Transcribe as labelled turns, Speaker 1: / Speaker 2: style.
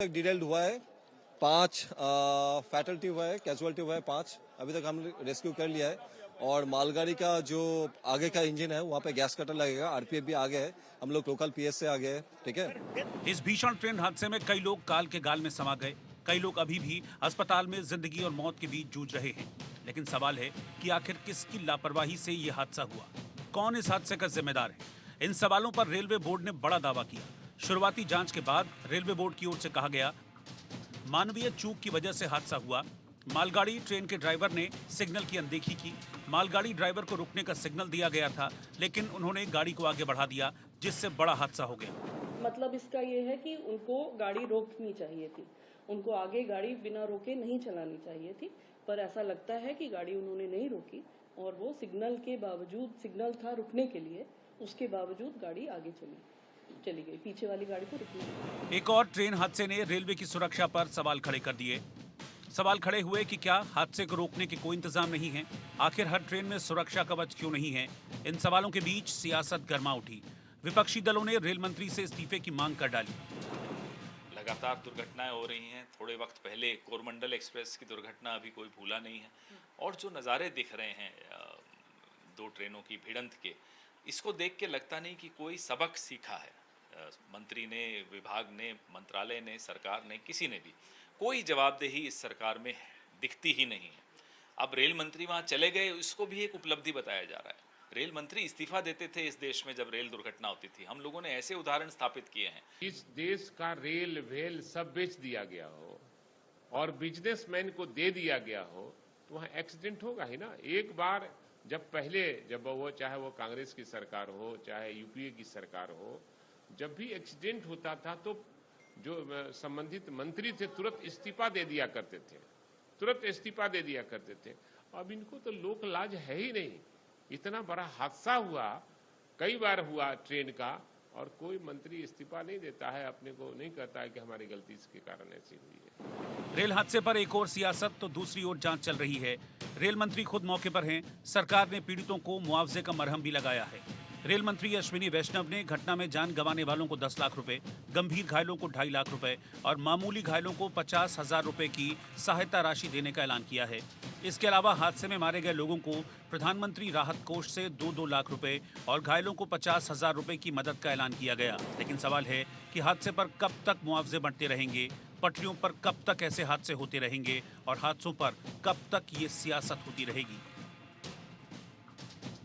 Speaker 1: Detailed हुआ है, 5 fatality हुआ है, कैजुअलिटी हुआ है 5। अभी तक हम रेस्क्यू कर लिया है। और मालगाड़ी का जो आगे का इंजन है वहाँ पे गैस कटर लगेगा। आरपीएफ भी आ गया है, हम लोग लोकल पीएस से आ गए हैं। ठीक है।
Speaker 2: इस भीषण ट्रेन हादसे में कई लोग काल के गाल में समा गए। कई लोग अभी भी अस्पताल में जिंदगी और मौत के बीच जूझ रहे हैं। लेकिन सवाल है कि आखिर किसकी लापरवाही से ये हादसा हुआ, कौन इस हादसे का जिम्मेदार है। इन सवालों पर रेलवे बोर्ड ने बड़ा दावा किया। शुरुआती जांच के बाद रेलवे बोर्ड की ओर से कहा गया, मानवीय चूक की वजह से हादसा हुआ। मालगाड़ी ट्रेन के ड्राइवर ने सिग्नल की अनदेखी की। मालगाड़ी ड्राइवर को रुकने का सिग्नल दिया गया था, लेकिन उन्होंने गाड़ी को आगे बढ़ा दिया, जिससे बड़ा हादसा हो गया।
Speaker 3: मतलब इसका ये है कि उनको गाड़ी रोकनी चाहिए थी, उनको आगे गाड़ी बिना रोके नहीं चलानी चाहिए थी, पर ऐसा लगता है कि गाड़ी उन्होंने नहीं रोकी और वो सिग्नल के बावजूद, सिग्नल था रुकने के लिए, उसके बावजूद गाड़ी आगे चली गई, पीछे वाली गाड़ी को रुकनी।
Speaker 2: एक और ट्रेन हादसे ने रेलवे की सुरक्षा पर सवाल खड़े कर दिए। सवाल खड़े हुए कि क्या हादसे को रोकने के कोई इंतजाम नहीं है? आखिर हर ट्रेन में सुरक्षा कवच क्यों नहीं है? इन सवालों के बीच सियासत गर्मा उठी। विपक्षी दलों ने रेल मंत्री से इस्तीफे की मांग कर डाली।
Speaker 4: लगातार दुर्घटनाएं हो रही हैं। थोड़े वक्त पहले कोरमंडल एक्सप्रेस की दुर्घटना अभी कोई भूला नहीं है। और जो नज़ारे दिख रहे हैं 2 ट्रेनों की भिड़ंत के, इसको देख के लगता नहीं कि कोई सबक सीखा है। मंत्री ने, विभाग ने, मंत्रालय ने, सरकार ने, किसी ने भी कोई जवाबदेही इस सरकार में दिखती ही नहीं है। अब रेल मंत्री वहाँ चले गए, इसको भी एक उपलब्धि बताया जा रहा है। रेल मंत्री इस्तीफा देते थे इस देश में जब रेल दुर्घटना होती थी। हम लोगों ने ऐसे उदाहरण स्थापित किए हैं।
Speaker 5: इस देश का रेल वेल सब बेच दिया गया हो और बिजनेसमैन को दे दिया गया हो तो वहाँ एक्सीडेंट होगा ही ना। एक बार जब वो चाहे वो कांग्रेस की सरकार हो चाहे यूपीए की सरकार हो, जब भी एक्सीडेंट होता था तो जो संबंधित मंत्री थे तुरंत इस्तीफा दे दिया करते थे। अब इनको तो लोक लाज है ही नहीं। इतना बड़ा हादसा हुआ, कई बार हुआ ट्रेन का, और कोई मंत्री इस्तीफा नहीं देता है, अपने को नहीं कहता है कि हमारी गलती इसके कारण ऐसी हुई है।
Speaker 2: रेल हादसे पर एक और सियासत तो दूसरी ओर जांच चल रही है। रेल मंत्री खुद मौके पर हैं। सरकार ने पीड़ितों को मुआवजे का मरहम भी लगाया है। रेल मंत्री अश्विनी वैष्णव ने घटना में जान गंवाने वालों को 10 लाख रुपए, गंभीर घायलों को 2.5 लाख रुपए और मामूली घायलों को 50,000 रुपए की सहायता राशि देने का ऐलान किया है। इसके अलावा हादसे में मारे गए लोगों को प्रधानमंत्री राहत कोष से 2-2 लाख रुपए और घायलों को 50,000 रुपए की मदद का ऐलान किया गया। लेकिन सवाल है कि हादसे पर कब तक मुआवजे बढ़ते रहेंगे, पटरियों पर कब तक ऐसे हादसे होते रहेंगे और हादसों पर कब तक ये सियासत होती रहेगी।